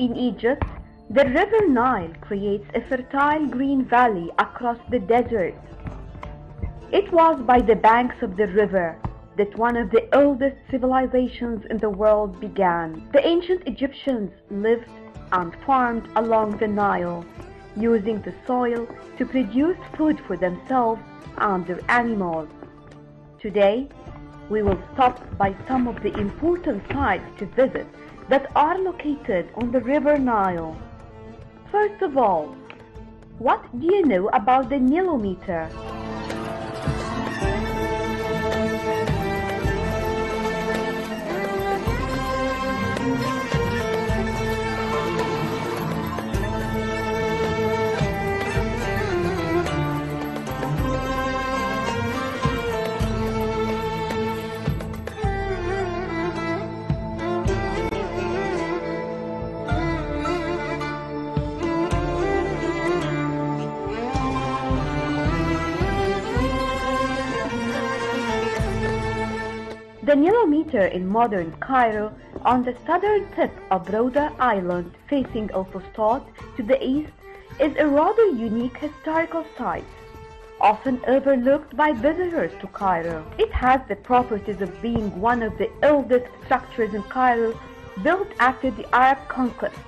In Egypt, the river Nile creates a fertile green valley across the desert. It was by the banks of the river that one of the oldest civilizations in the world began. The ancient Egyptians lived and farmed along the Nile, using the soil to produce food for themselves and their animals. Today, we will stop by some of the important sites to visit that are located on the river Nile. First of all, what do you know about the Nilometer? The Nilometer in modern Cairo, on the southern tip of Rhoda Island facing El Fustat to the east, is a rather unique historical site, often overlooked by visitors to Cairo. It has the properties of being one of the oldest structures in Cairo built after the Arab conquest,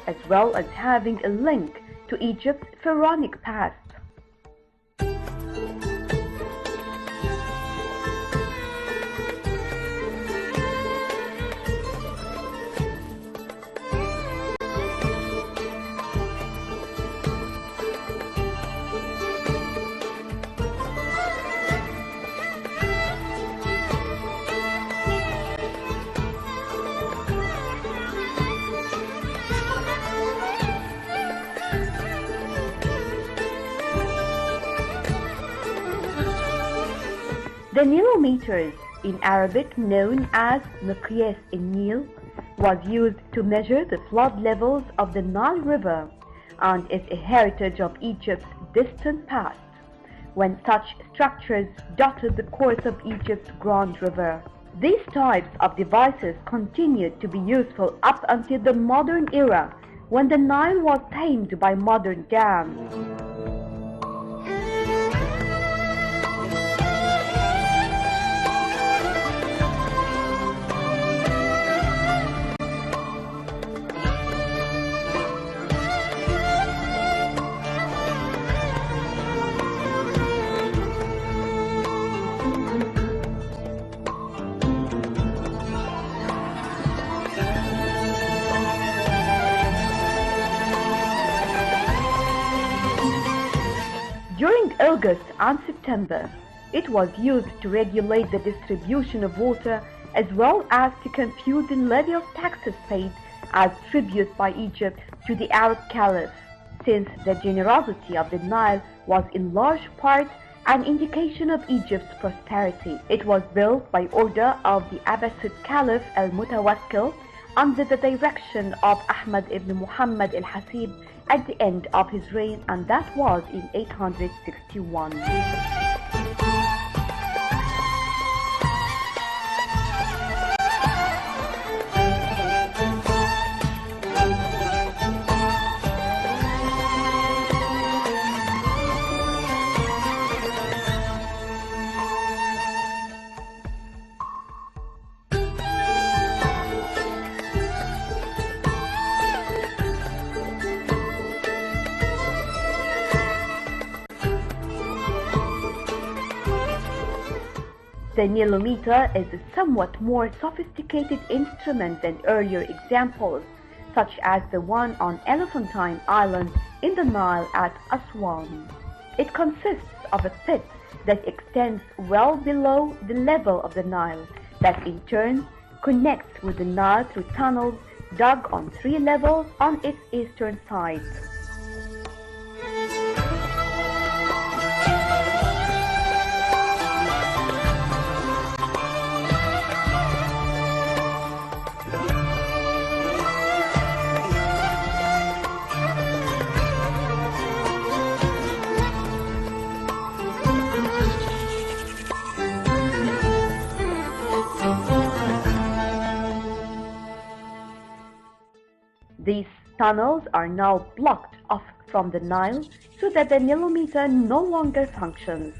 as well as having a link to Egypt's pharaonic past. The Nilometers, in Arabic known as Miqyas al-Nil, was used to measure the flood levels of the Nile River and is a heritage of Egypt's distant past, when such structures dotted the course of Egypt's Grand River. These types of devices continued to be useful up until the modern era, when the Nile was tamed by modern dams. During August and September, it was used to regulate the distribution of water as well as to compute the levy of taxes paid as tribute by Egypt to the Arab Caliph, since the generosity of the Nile was in large part an indication of Egypt's prosperity. It was built by order of the Abbasid Caliph al-Mutawakkil under the direction of Ahmad ibn Muhammad al-Hasib at the end of his reign, and that was in 861. The Nilometer is a somewhat more sophisticated instrument than earlier examples, such as the one on Elephantine Island in the Nile at Aswan. It consists of a pit that extends well below the level of the Nile, that in turn connects with the Nile through tunnels dug on 3 levels on its eastern side. These Tunnels are now blocked off from the Nile so that the Nilometer no longer functions.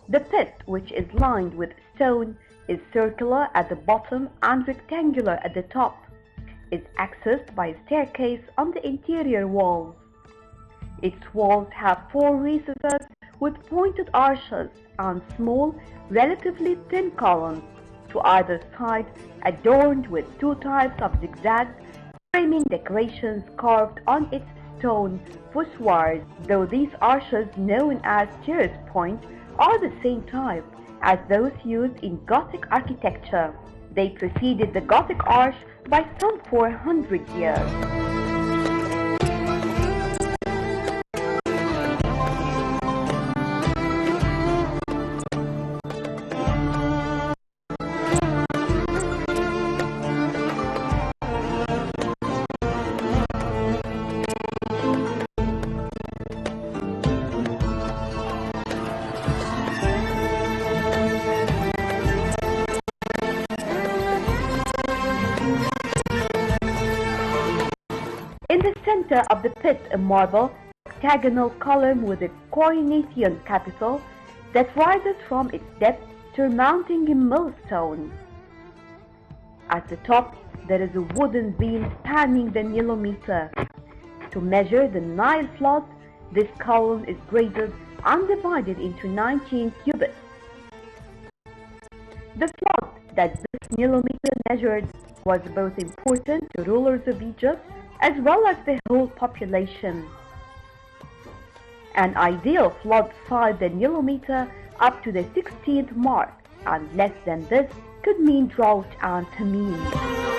The pit, which is lined with stone, is circular at the bottom and rectangular at the top. Is accessed by a staircase on the interior walls. Its walls have four recesses with pointed arches and small, relatively thin columns to either side, adorned with two types of zigzag framing decorations carved on its stone voussoirs, though these arches, known as terrace point, are the same type as those used in Gothic architecture. They preceded the Gothic arch by some 400 years. In the center of the pit, a marble octagonal column with a Corinthian capital that rises from its depth, surmounting a millstone. At the top, there is a wooden beam spanning the Nilometer. To measure the Nile flood, this column is graded and divided into 19 cubits. The flood that this Nilometer measured was both important to rulers of Egypt as well as the whole population. An ideal flood fired the Nilometer up to the 16th mark, and less than this could mean drought and famine.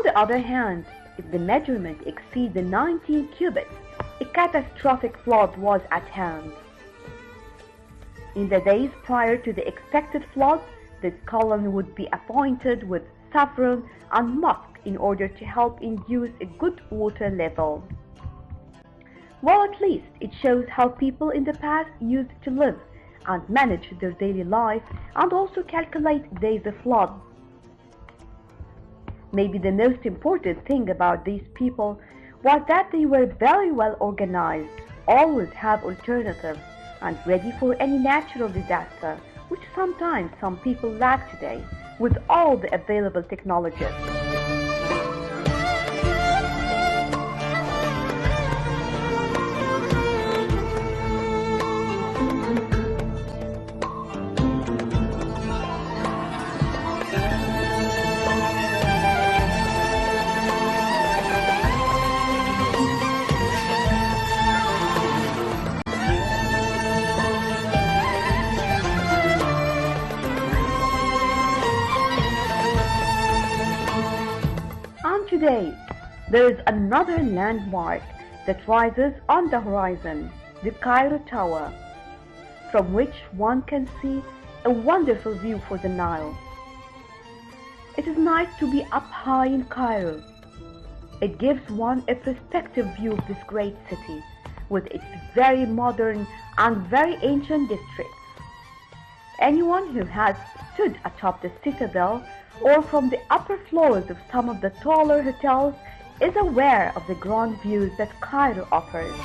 On the other hand, if the measurement exceeded the 19 cubits, a catastrophic flood was at hand. In the days prior to the expected flood, this column would be appointed with saffron and musk in order to help induce a good water level. Well, at least it shows how people in the past used to live and manage their daily life and also calculate days of flood. Maybe the most important thing about these people was that they were very well organized, always have alternatives, and ready for any natural disaster, which sometimes some people lack today with all the available technologies. Today, there is another landmark that rises on the horizon, the Cairo Tower, from which one can see a wonderful view for the Nile. It is nice to be up high in Cairo. It gives one a perspective view of this great city, with its very modern and very ancient districts. Anyone who has stood atop the citadel or from the upper floors of some of the taller hotels is aware of the grand views that Cairo offers.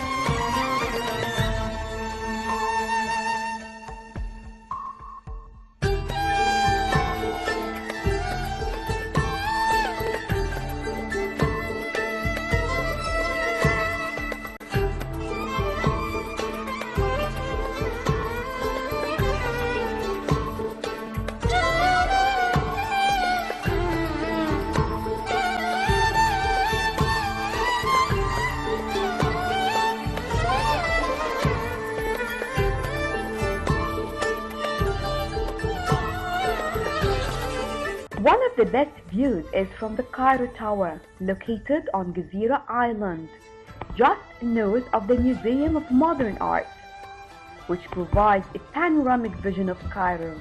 the best views is from the Cairo Tower, located on Gezira Island, just north of the Museum of Modern Art, which provides a panoramic vision of Cairo.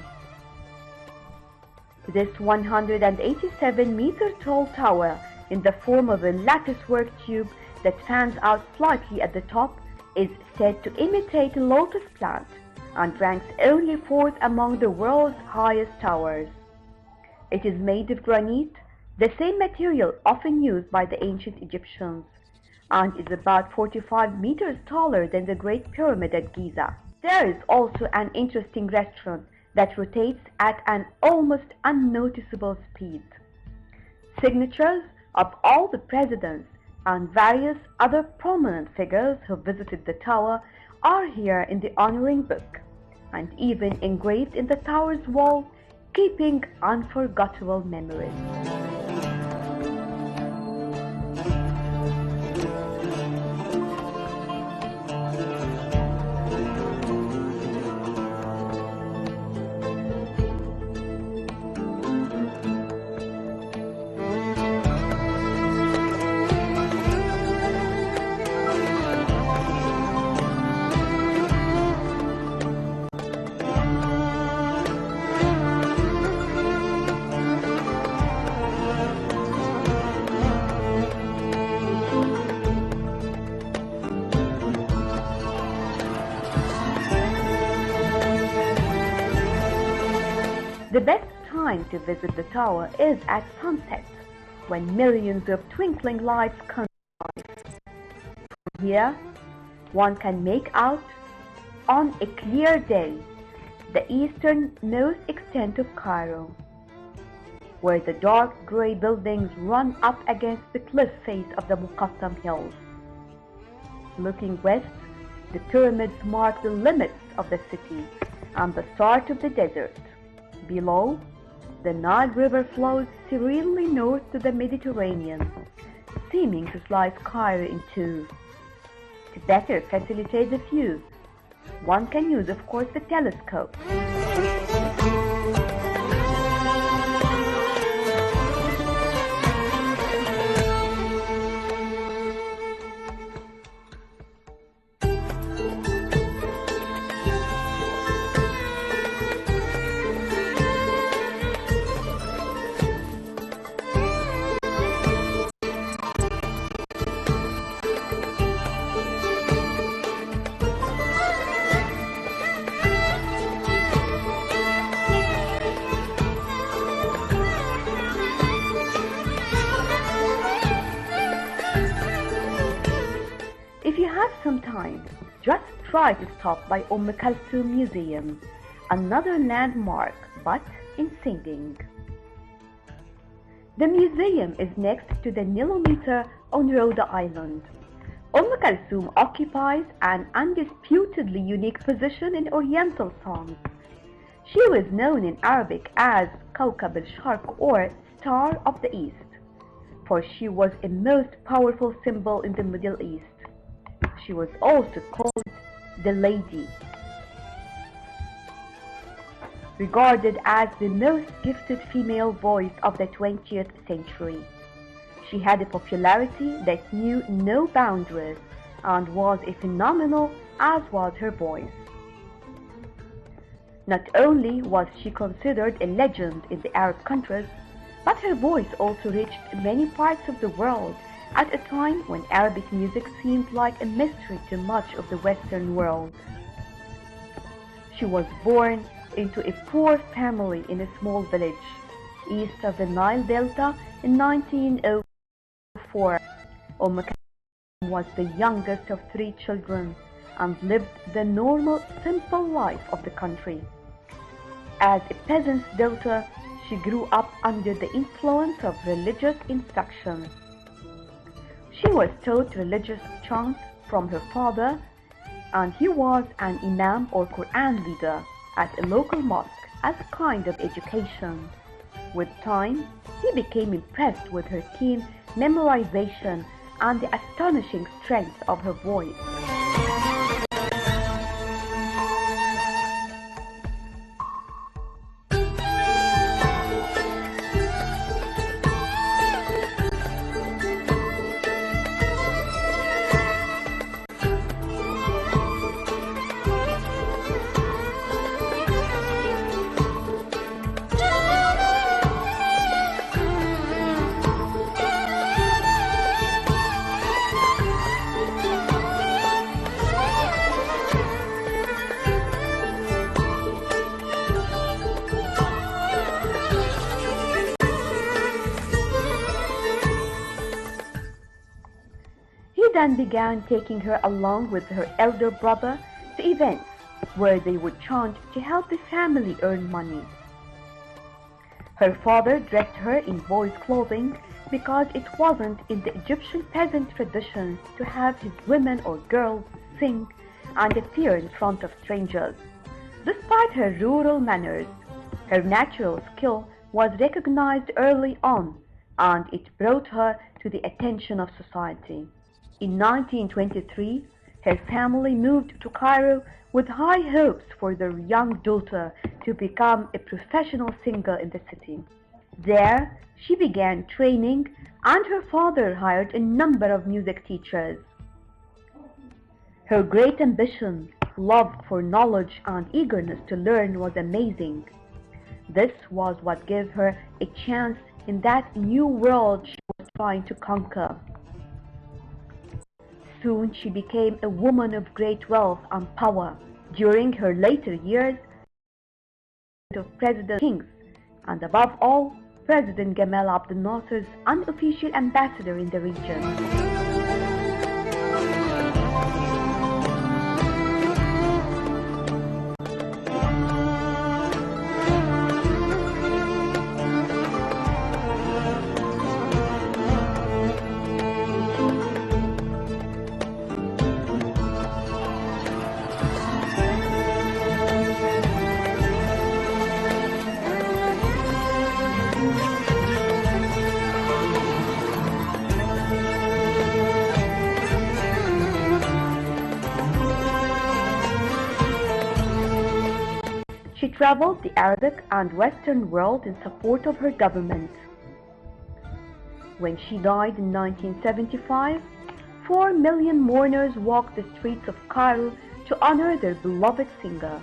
This 187-meter tall tower, in the form of a latticework tube that fans out slightly at the top, is said to imitate a lotus plant and ranks only fourth among the world's highest towers. It is made of granite, the same material often used by the ancient Egyptians, and is about 45 meters taller than the Great Pyramid at Giza. There is also an interesting restaurant that rotates at an almost unnoticeable speed. Signatures of all the presidents and various other prominent figures who visited the tower are here in the honoring book, and even engraved in the tower's wall, keeping unforgettable memories. The best time to visit the tower is at sunset, when millions of twinkling lights come by. From here, one can make out, on a clear day, the easternmost extent of Cairo, where the dark gray buildings run up against the cliff face of the Muqattam Hills. Looking west, the pyramids mark the limits of the city and the start of the desert. Below, the Nile River flows serenely north to the Mediterranean, seeming to slice Cairo in two. To better facilitate the view, one can use, of course, the telescope. If you have some time, just try to stop by Kalsoum Museum, another landmark, but in singing. The museum is next to the Nile Meter on Rhoda Island. Kalsoum occupies an undisputedly unique position in Oriental songs. She was known in Arabic as Kawkab al-Sharq, or Star of the East, for she was a most powerful symbol in the Middle East. She was also called the Lady, regarded as the most gifted female voice of the 20th century. She had a popularity that knew no boundaries and was as phenomenal as was her voice. Not only was she considered a legend in the Arab countries, but her voice also reached many parts of the world at a time when Arabic music seemed like a mystery to much of the Western world. She was born into a poor family in a small village east of the Nile Delta in 1904. Kalsoum was the youngest of 3 children and lived the normal, simple life of the country. As a peasant's daughter, she grew up under the influence of religious instruction. She was taught religious chants from her father, and he was an imam or Quran leader at a local mosque as a kind of education. With time, he became impressed with her keen memorization and the astonishing strength of her voice. and began taking her along with her elder brother to events where they would chant to help the family earn money. Her father dressed her in boys' clothing because it wasn't in the Egyptian peasant tradition to have his women or girls sing and appear in front of strangers. Despite her rural manners, her natural skill was recognized early on, and it brought her to the attention of society. In 1923, her family moved to Cairo with high hopes for their young daughter to become a professional singer in the city. There, she began training, and her father hired a number of music teachers. Her great ambition, love for knowledge, and eagerness to learn was amazing. This was what gave her a chance in that new world she was trying to conquer. Soon she became a woman of great wealth and power. During her later years, of President Kings, and above all, President Gamal Abdel Nasser's unofficial ambassador in the region. She traveled the Arabic and Western world in support of her government. When she died in 1975, 4 million mourners walked the streets of Cairo to honor their beloved singer.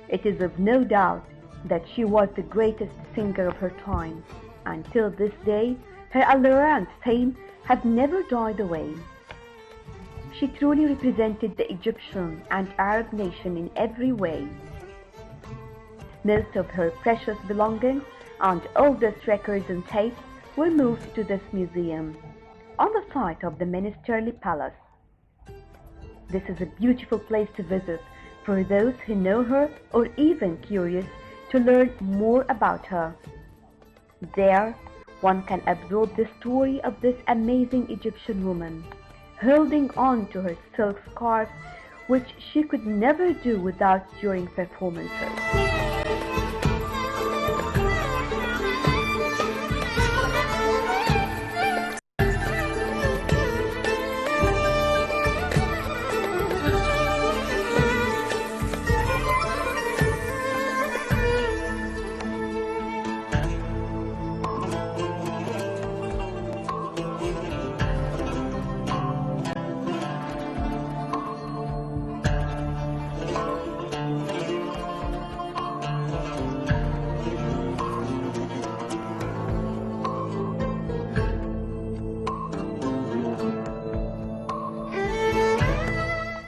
It is of no doubt that she was the greatest singer of her time. Until this day, her allure and fame have never died away. She truly represented the Egyptian and Arab nation in every way. Most of her precious belongings and oldest records and tapes were moved to this museum, on the site of the Ministerial Palace. This is a beautiful place to visit for those who know her or even curious to learn more about her. There, one can absorb the story of this amazing Egyptian woman, holding on to her silk scarf, which she could never do without during performances.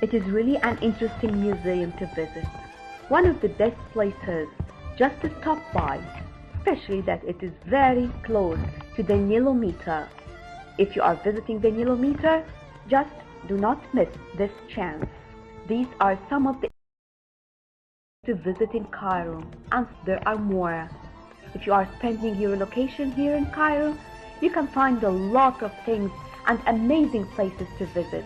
It is really an interesting museum to visit. One of the best places just to stop by, especially that it is very close to the Nilometer. If you are visiting the Nilometer, just do not miss this chance. These are some of the to visit in Cairo, and there are more. If you are spending your vacation here in Cairo, you can find a lot of things and amazing places to visit.